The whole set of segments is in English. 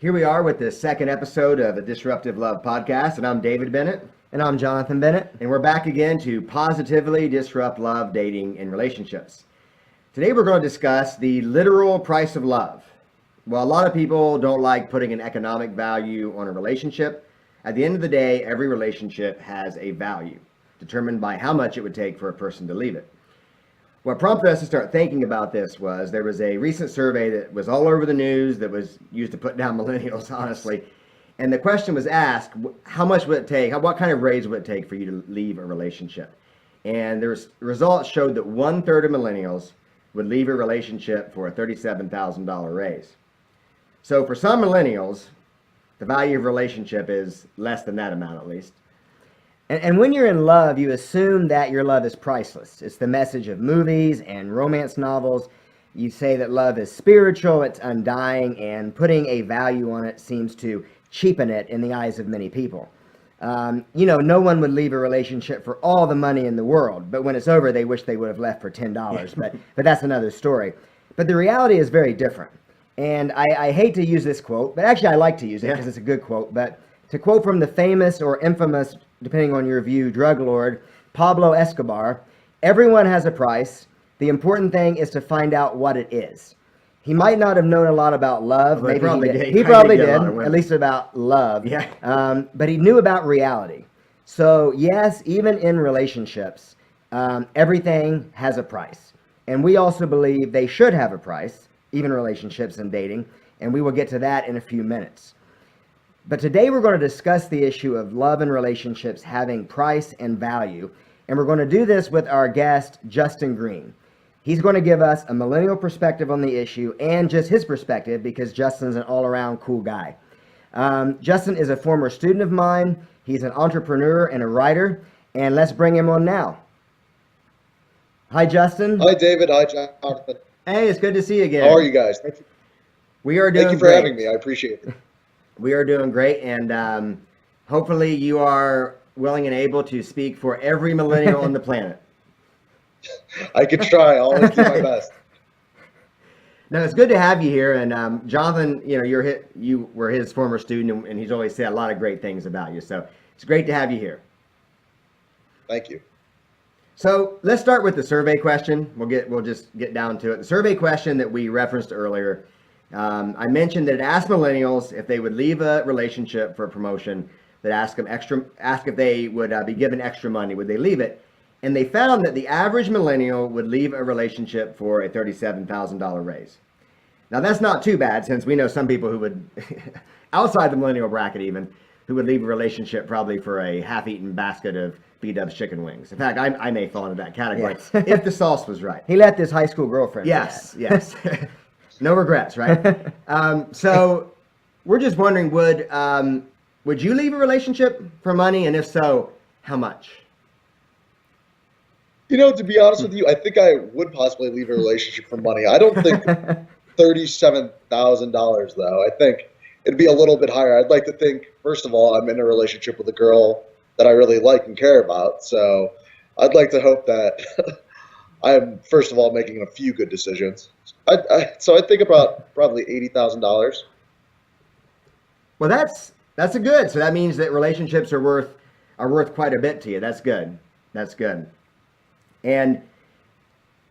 Here we are with the second episode of the Disruptive Love podcast, and I'm David Bennett. And I'm Jonathan Bennett. And we're back again to positively disrupt love, dating, and relationships. Today we're going to discuss the literal price of love. While a lot of people don't like putting an economic value on a relationship, at the end of the day, every relationship has a value, determined by how much it would take for a person to leave it. What prompted us to start thinking about this was there was a recent survey that was all over the news that was used to put down millennials, honestly. And the question was asked, how much would it take, what kind of raise would it take for you to leave a relationship? And the results showed that 1/3 of millennials would leave a relationship for a $37,000 raise. So for some millennials, the value of a relationship is less than that amount at least. And when you're in love, you assume that your love is priceless. It's the message of movies and romance novels. You say that love is spiritual, it's undying, and putting a value on it seems to cheapen it in the eyes of many people. No one would leave a relationship for all the money in the world, but when it's over, they wish they would have left for $10. but that's another story. But the reality is very different. And I hate to use this quote, but actually I like to use it because it's a good quote. But to quote from the famous or infamous, depending on your view, drug lord Pablo Escobar, everyone has a price. The important thing is to find out what it is. He might not have known a lot about love. Well, maybe he probably did, at least about love. Yeah. But he knew about reality. So yes, even in relationships, everything has a price. And we also believe they should have a price, even relationships and dating. And we will get to that in a few minutes. But today we're going to discuss the issue of love and relationships having price and value. And we're going to do this with our guest, Justyn Green. He's going to give us a millennial perspective on the issue and just his perspective because Justyn's an all-around cool guy. Justyn is a former student of mine. He's an entrepreneur and a writer. And let's bring him on now. Hi, Justyn. Hi, David. Hi, Jonathan. Hey, it's good to see you again. How are you guys? Thank you. We are doing Thank you for great. having me. I appreciate it. We are doing great, and hopefully you are willing and able to speak for every millennial on the planet. I could try. I'll always do my best. No, it's good to have you here, and Jonathan, you were his former student, and he's always said a lot of great things about you, so it's great to have you here. Thank you. So let's start with the survey question. We'll just get down to it. The survey question that we referenced earlier, I mentioned that it asked millennials if they would leave a relationship for a promotion, that ask if they would be given extra money, would they leave it? And they found that the average millennial would leave a relationship for a $37,000 raise. Now that's not too bad, since we know some people who would, outside the millennial bracket even, who would leave a relationship probably for a half-eaten basket of B-Dubs chicken wings. In fact, I may fall into that category if the sauce was right. He left his high school girlfriend. Yes. No regrets, right? So we're just wondering, would you leave a relationship for money? And if so, how much? To be honest with you, I think I would possibly leave a relationship for money. I don't think $37,000, though. I think it'd be a little bit higher. I'd like to think, first of all, I'm in a relationship with a girl that I really like and care about. So I'd like to hope that I'm, first of all, making a few good decisions. So I think about probably $80,000. Well, that's a good. So that means that relationships are worth quite a bit to you. That's good. And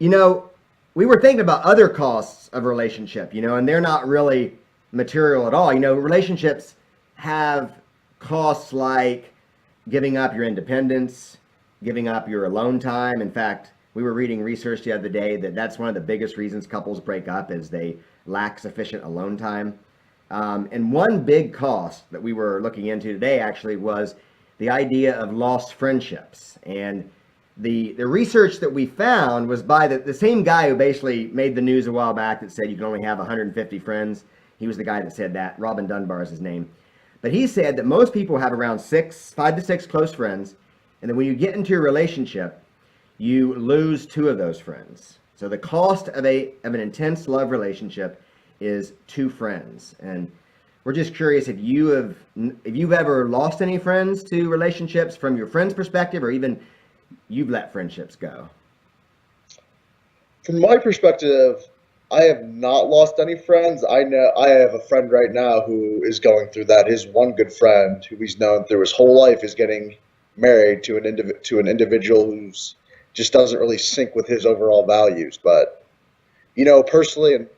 we were thinking about other costs of a relationship, and they're not really material at all. Relationships have costs like giving up your independence, giving up your alone time. In fact, we were reading research the other day that that's one of the biggest reasons couples break up is they lack sufficient alone time. And one big cost that we were looking into today actually was the idea of lost friendships. And the research that we found was by the same guy who basically made the news a while back that said you can only have 150 friends. He was the guy that said that. Robin Dunbar is his name. But he said that most people have around 5 to 6 close friends. And then when you get into a relationship, you lose 2 of those friends. So the cost of an intense love relationship is 2 friends. And we're just curious if you've ever lost any friends to relationships from your friend's perspective, or even you've let friendships go. From my perspective, I have not lost any friends. I know I have a friend right now who is going through that. His one good friend, who he's known through his whole life, is getting married to an individual who's just doesn't really sync with his overall values. But personally, in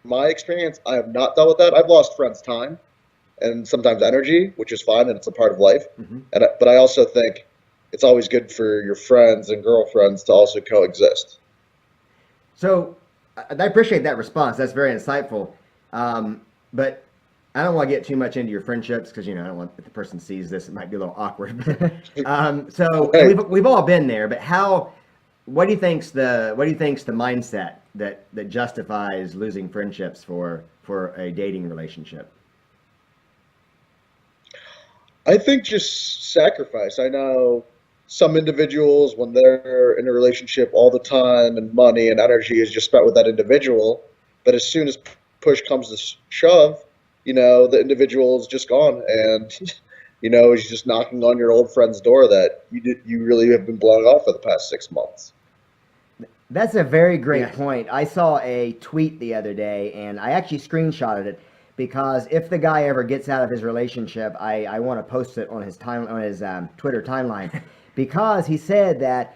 my experience, I have not dealt with that. I've lost friends time and sometimes energy, which is fine and it's a part of life. Hmm. But I also think it's always good for your friends and girlfriends to also coexist. So I appreciate that response. That's very insightful. But I don't want to get too much into your friendships because I don't want if the person sees this, it might be a little awkward. So Right. we've all been there. But what do you think's the mindset that justifies losing friendships for a dating relationship? I think just sacrifice. I know some individuals, when they're in a relationship, all the time and money and energy is just spent with that individual. But as soon as push comes to shove, the individual is just gone, and is just knocking on your old friend's door that you really have been blowing off for the past 6 months. That's a very great Yes. point. I saw a tweet the other day, and I actually screenshotted it because if the guy ever gets out of his relationship, I want to post it on his Twitter timeline, because he said that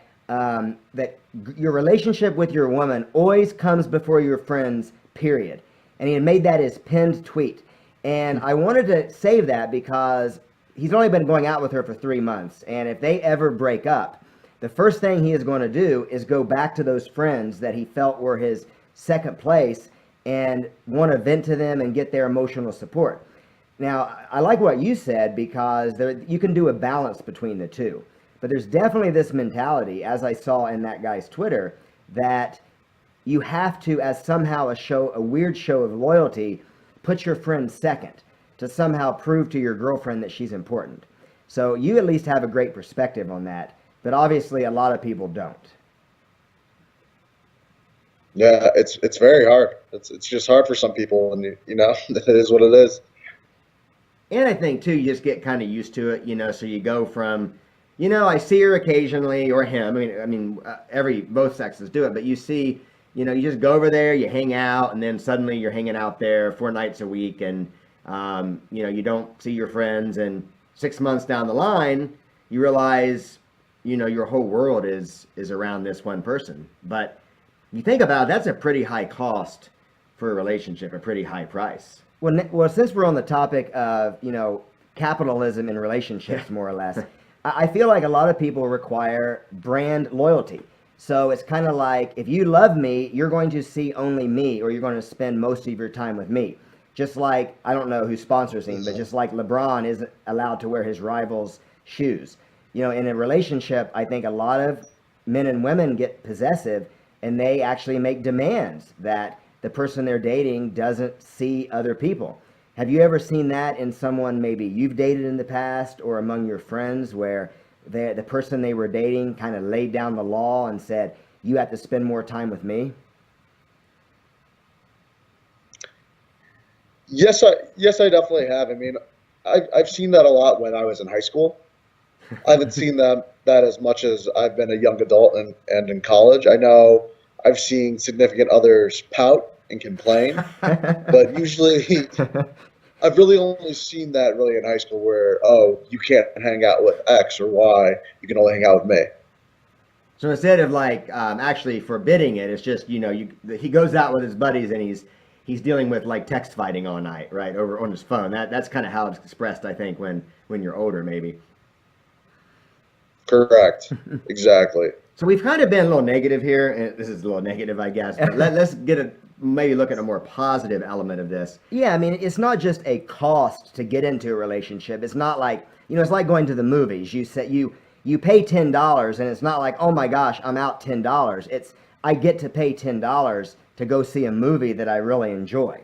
your relationship with your woman always comes before your friends. Period. And he had made that his pinned tweet, and I wanted to save that because he's only been going out with her for 3 months, and if they ever break up, the first thing he is going to do is go back to those friends that he felt were his second place and want to vent to them and get their emotional support. Now, I like what you said because you can do a balance between the two. But there's definitely this mentality, as I saw in that guy's Twitter, that you have to, as somehow a weird show of loyalty, put your friend second to somehow prove to your girlfriend that she's important. So you at least have a great perspective on that. But obviously, a lot of people don't. Yeah, it's very hard. It's just hard for some people, and it is what it is. And I think too, you just get kind of used to it. So you go from, I see her occasionally, or him. Both sexes do it, but you see, you just go over there, you hang out, and then suddenly you're hanging out there 4 nights a week, and you don't see your friends, and 6 months down the line, you realize, your whole world is around this one person. But you think about it, that's a pretty high cost for a relationship, a pretty high price. Well, since we're on the topic of, capitalism in relationships, more or less, I feel like a lot of people require brand loyalty. So it's kind of like, if you love me, you're going to see only me, or you're going to spend most of your time with me. Just like, I don't know who sponsors him, but just like LeBron isn't allowed to wear his rivals' shoes. In a relationship, I think a lot of men and women get possessive, and they actually make demands that the person they're dating doesn't see other people. Have you ever seen that in someone maybe you've dated in the past, or among your friends, where the person they were dating kind of laid down the law and said, you have to spend more time with me? Yes, I definitely have. I've seen that a lot when I was in high school. I haven't seen that as much as I've been a young adult and in college. I know I've seen significant others pout and complain, but usually I've really only seen that really in high school where, oh, you can't hang out with X or Y, you can only hang out with me. So instead of like actually forbidding it, it's just he goes out with his buddies, and he's dealing with like text fighting all night, right, over on his phone. That's kind of how it's expressed, I think, when you're older, maybe. Correct. Exactly. So we've kind of been a little negative here, and this is a little negative, I guess. But let's maybe look at a more positive element of this. Yeah, it's not just a cost to get into a relationship. It's not like, it's like going to the movies. You pay $10, and it's not like, oh my gosh, I'm out $10. It's, I get to pay $10 to go see a movie that I really enjoy.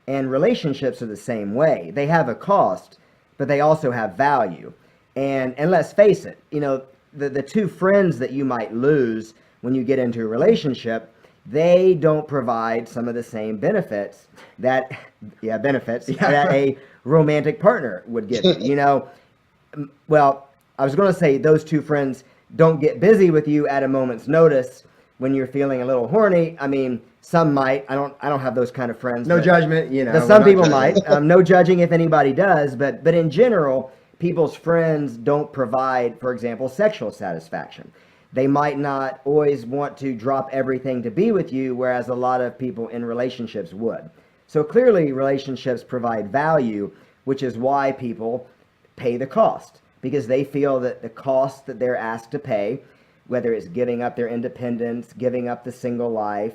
And relationships are the same way. They have a cost, but they also have value. And let's face it, the two friends that you might lose when you get into a relationship, they don't provide some of the same benefits that a romantic partner would give you. Well, I was going to say those two friends don't get busy with you at a moment's notice, when you're feeling a little horny. I mean, some might. I don't have those kind of friends. No but- judgment, you know. but we're some not people judging. might. No judging if anybody does, but in general, people's friends don't provide, for example, sexual satisfaction. They might not always want to drop everything to be with you, whereas a lot of people in relationships would. So clearly, relationships provide value, which is why people pay the cost, because they feel that the cost that they're asked to pay, whether it's giving up their independence, giving up the single life,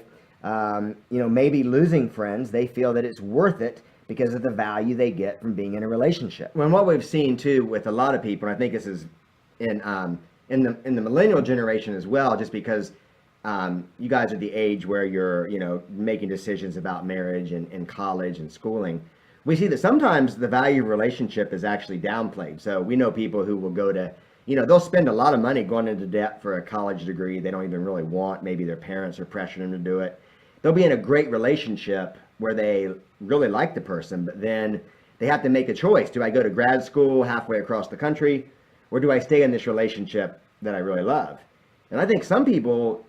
maybe losing friends, they feel that it's worth it because of the value they get from being in a relationship. Well, and what we've seen too with a lot of people, and I think this is in the millennial generation as well, just because you guys are the age where you're making decisions about marriage and college and schooling. We see that sometimes the value of relationship is actually downplayed. So we know people who will go to, they'll spend a lot of money going into debt for a college degree they don't even really want. Maybe their parents are pressuring them to do it. They'll be in a great relationship where they really like the person, but then they have to make a choice. Do I go to grad school halfway across the country, or do I stay in this relationship that I really love? And I think some people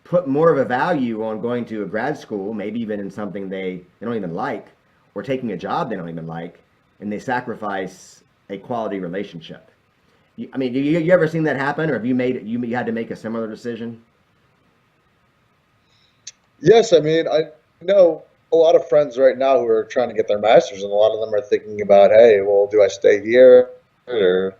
put more of a value on going to a grad school, maybe even in something they don't even like, or taking a job they don't even like, and they sacrifice a quality relationship. You ever seen that happen, or have you had to make a similar decision? Yes, I mean, I know a lot of friends right now who are trying to get their masters, and a lot of them are thinking about, hey, well, do I stay here or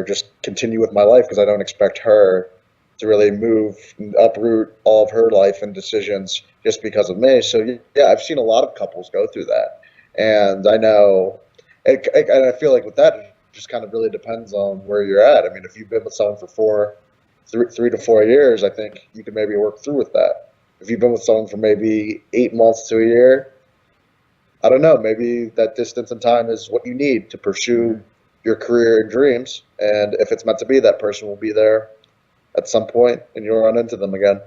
just continue with my life, because I don't expect her to really move and uproot all of her life and decisions just because of me. So yeah, I've seen a lot of couples go through that, and I know, and I feel like with that, it just kind of really depends on where you're at. I mean, if you've been with someone for 3 to 4 years, I think you can maybe work through with that. If you've been with someone for maybe 8 months to a year, I don't know, maybe that distance and time is what you need to pursue your career and dreams. And if it's meant to be, that person will be there at some point and you'll run into them again.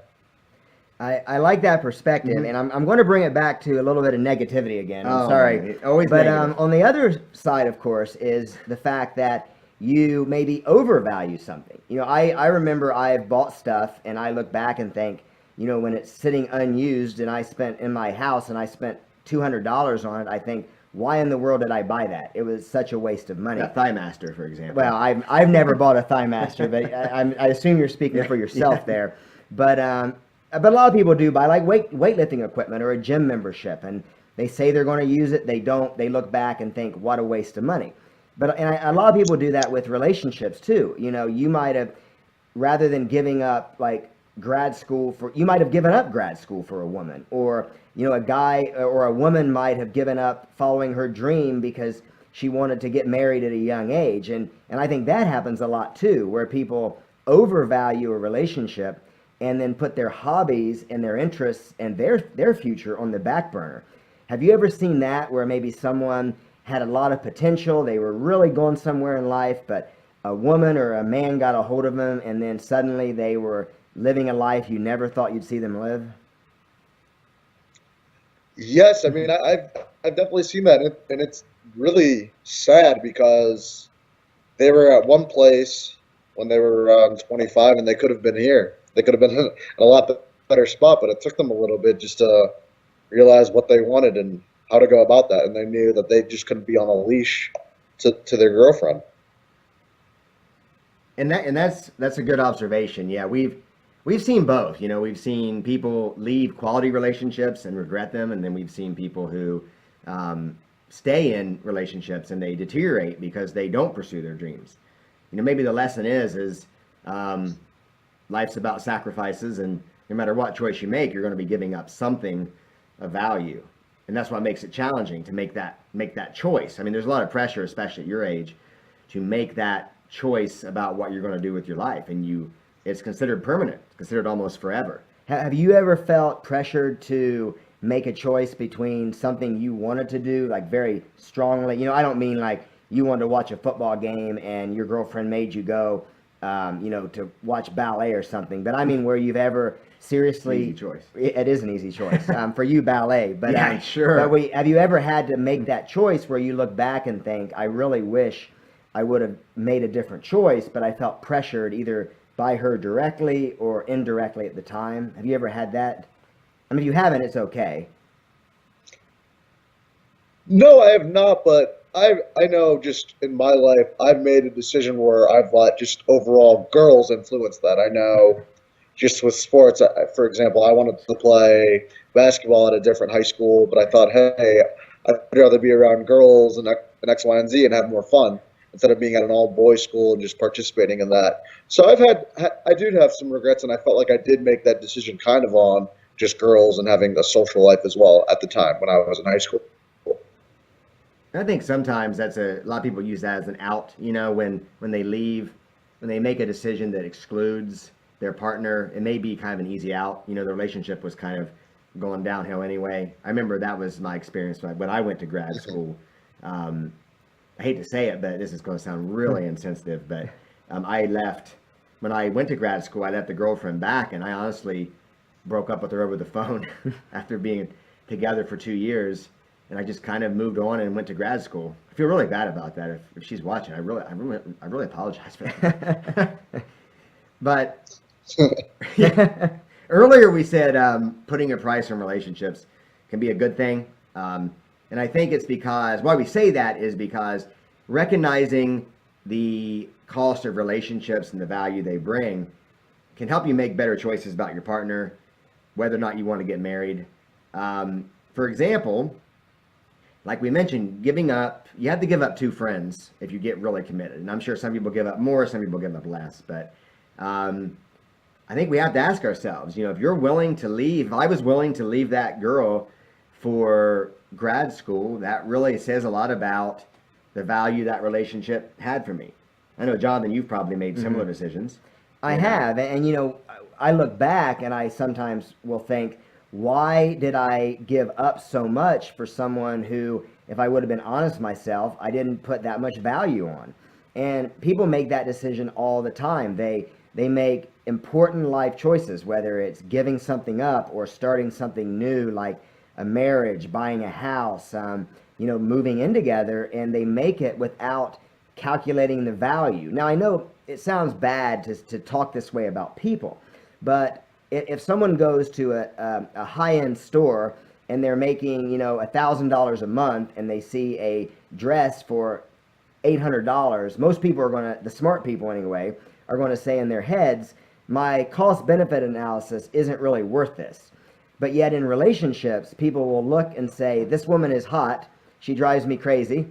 I like that perspective, and I'm going to bring it back to a little bit of negativity again. I'm sorry. Man, always but negative. on the other side, of course, is the fact that you maybe overvalue something. I remember I've bought stuff, and I look back and think, when it's sitting unused and I spent in my house and I spent $200 on it, I think, why in the world did I buy that? It was such a waste of money. A ThighMaster, for example. Well, I've never bought a ThighMaster, but I assume you're speaking for yourself there. But a lot of people do buy like weightlifting equipment or a gym membership, and they say they're going to use it. They don't. They look back and think, what a waste of money. A lot of people do that with relationships too. You might have, rather than giving up like grad school you might have given up grad school for a woman, or a guy or a woman might have given up following her dream because she wanted to get married at a young age, and I think that happens a lot too, where people overvalue a relationship and then put their hobbies and their interests and their future on the back burner. Have you ever seen that, where maybe someone had a lot of potential, they were really going somewhere in life, but a woman or a man got a hold of them, and then suddenly they were living a life you never thought you'd see them live? Yes, I mean, I've definitely seen that, and it's really sad because they were at one place when they were around 25, and they could have been here. They could have been in a lot better spot, but it took them a little bit just to realize what they wanted and how to go about that, and they knew that they just couldn't be on a leash to their girlfriend. And that's a good observation. Yeah, we've seen both. We've seen people leave quality relationships and regret them, and then we've seen people who stay in relationships and they deteriorate because they don't pursue their dreams. Maybe the lesson is life's about sacrifices, and no matter what choice you make, you're going to be giving up something of value, and that's what makes it challenging to make that choice. I mean, there's a lot of pressure, especially at your age, to make that choice about what you're going to do with your life, and it's considered permanent. It's considered almost forever. Have you ever felt pressured to make a choice between something you wanted to do, like very strongly? I don't mean like you wanted to watch a football game and your girlfriend made you go, to watch ballet or something. But I mean where you've ever seriously... Easy choice. It is an easy choice. For you, ballet. But yeah, sure. But have you ever had to make that choice where you look back and think, I really wish I would have made a different choice, but I felt pressured either by her directly or indirectly at the time? Have you ever had that? I mean, if you haven't, it's okay. No, I have not, but I know just in my life I've made a decision where I've let just overall girls influence that. I know just with sports, for example, I wanted to play basketball at a different high school, but I thought, hey, I'd rather be around girls and X, Y, and Z and have more fun instead of being at an all boys school and just participating in that. So I do have some regrets, and I felt like I did make that decision kind of on just girls and having a social life as well at the time when I was in high school. I think sometimes that's a lot of people use that as an out, when they leave, when they make a decision that excludes their partner, it may be kind of an easy out. The relationship was kind of going downhill anyway. I remember that was my experience when I went to grad school. I hate to say it, but this is going to sound really insensitive, but I left, when I went to grad school, I left the girlfriend back, and I honestly broke up with her over the phone after being together for 2 years. And I just kind of moved on and went to grad school. I feel really bad about that. If she's watching, I really apologize for that. But earlier we said putting a price on relationships can be a good thing. And I think it's because why we say that is because recognizing the cost of relationships and the value they bring can help you make better choices about your partner, whether or not you want to get married. For example, like we mentioned, you have to give up 2 friends if you get really committed. And I'm sure some people give up more, some people give up less. But I think we have to ask ourselves, if you're willing to leave, if I was willing to leave that girl for grad school, that really says a lot about the value that relationship had for me. I know, Jonathan, you've probably made similar decisions. I have. And, I look back and I sometimes will think, why did I give up so much for someone who, if I would have been honest with myself, I didn't put that much value on? And people make that decision all the time. They make important life choices, whether it's giving something up or starting something new, like a marriage, buying a house, moving in together, and they make it without calculating the value. Now, I know it sounds bad to talk this way about people, but if someone goes to a high-end store and they're making, $1,000 a month and they see a dress for $800, most people the smart people anyway, are going to say in their heads, my cost-benefit analysis isn't really worth this. But yet in relationships, people will look and say, this woman is hot, she drives me crazy,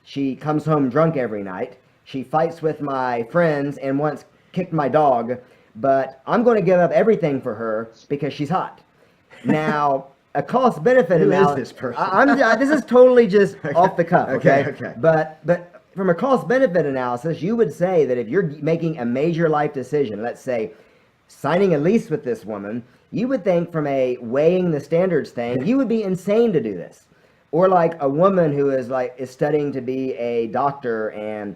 she comes home drunk every night, she fights with my friends and once kicked my dog, but I'm going to give up everything for her because she's hot. Now, a cost-benefit analysis. Who is this person? This is totally just off the cuff, okay? Okay. But from a cost-benefit analysis, you would say that if you're making a major life decision, let's say signing a lease with this woman, you would think from a weighing the standards thing, you would be insane to do this. Or like a woman who is studying to be a doctor and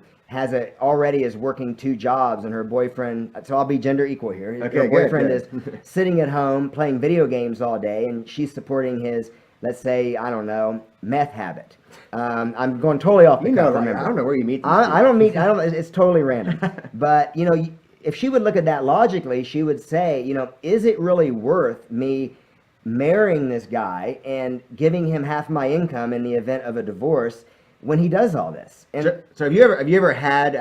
already is working 2 jobs, and her boyfriend, so I'll be gender equal here. Okay, her boyfriend good. is sitting at home playing video games all day, and she's supporting his, let's say, I don't know, meth habit. I'm going totally off the cuff, remember. I don't know where you meet these it's totally random. But, if she would look at that logically, she would say, is it really worth me marrying this guy and giving him half my income in the event of a divorce when he does all this? And so have you ever had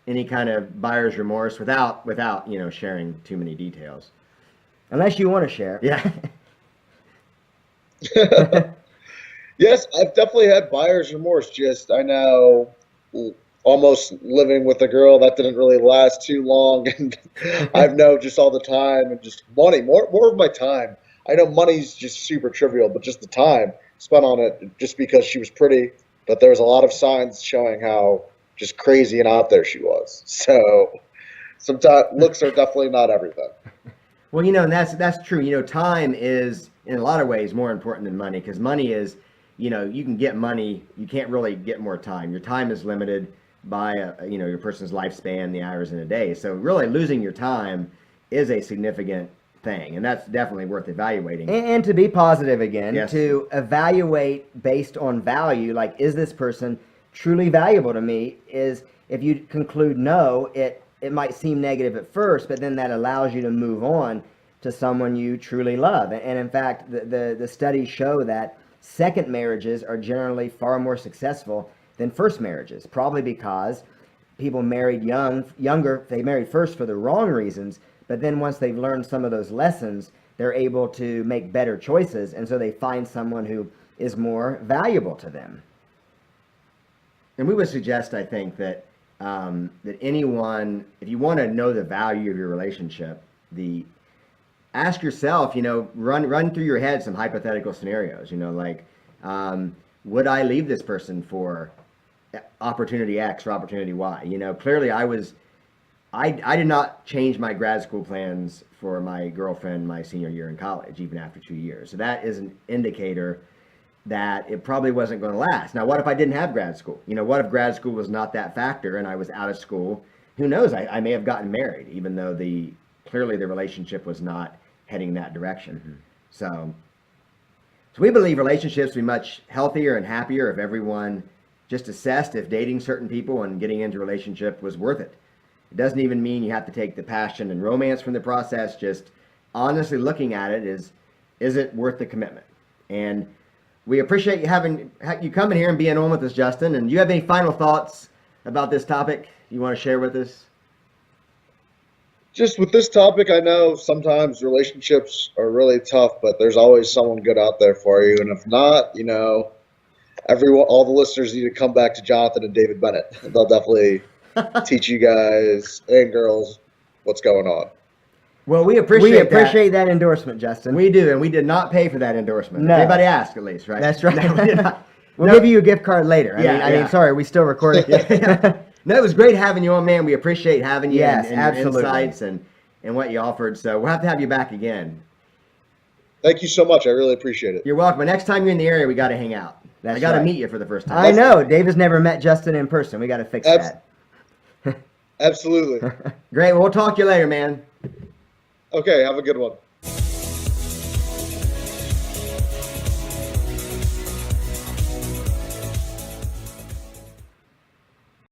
any kind of buyer's remorse without sharing too many details? Unless you want to share. Yeah. Yes, I've definitely had buyer's remorse. I know almost living with a girl that didn't really last too long, and I've known just all the time and just money, more of my time. I know money's just super trivial, but just the time spent on it just because she was pretty. But there was a lot of signs showing how just crazy and out there she was. So sometimes looks are definitely not everything. Well, and that's true. Time is in a lot of ways more important than money, because money is, you can get money, you can't really get more time. Your time is limited by your person's lifespan, the hours in a day. So really losing your time is a significant thing, and that's definitely worth evaluating. And to be positive again, yes. To evaluate based on value, like, is this person truly valuable to me? Is if you conclude no, it it might seem negative at first, but then that allows you to move on to someone you truly love. And in fact, the studies show that second marriages are generally far more successful than first marriages, probably because people married younger, they married first for the wrong reasons, but then once they've learned some of those lessons, they're able to make better choices, and so they find someone who is more valuable to them. And we would suggest, I think, that that anyone, if you want to know the value of your relationship, ask yourself, run through your head some hypothetical scenarios. Like, would I leave this person for opportunity X or opportunity Y? Clearly I did not change my grad school plans for my girlfriend my senior year in college, even after 2 years. So that is an indicator that it probably wasn't going to last. Now, what if I didn't have grad school? What if grad school was not that factor and I was out of school? Who knows? I may have gotten married, even though clearly the relationship was not heading that direction. Mm-hmm. So we believe relationships would be much healthier and happier if everyone just assessed if dating certain people and getting into a relationship was worth it. It doesn't even mean you have to take the passion and romance from the process. Just honestly looking at it is it worth the commitment? And we appreciate you coming here and being on with us, Justyn. And do you have any final thoughts about this topic you want to share with us? Just with this topic, I know sometimes relationships are really tough, but there's always someone good out there for you. And if not, all the listeners need to come back to Jonathan and David Bennett. They'll definitely teach you guys and girls what's going on. Well, we appreciate that endorsement, Justyn. We do, and we did not pay for that endorsement. No. Anybody asked, at least, right? That's right. No, we did not. We'll give you a gift card later. I mean, sorry, we still recording. No, it was great having you on, man. We appreciate having you Yes, and absolutely. your insights and what you offered. So we'll have to have you back again. Thank you so much. I really appreciate it. You're welcome. But next time you're in the area, we got to hang out. That's I got to right. meet you for the first time. I know. Dave has never met Justyn in person. We got to fix that. Absolutely. Great. Well, we'll talk to you later, man. Okay, have a good one.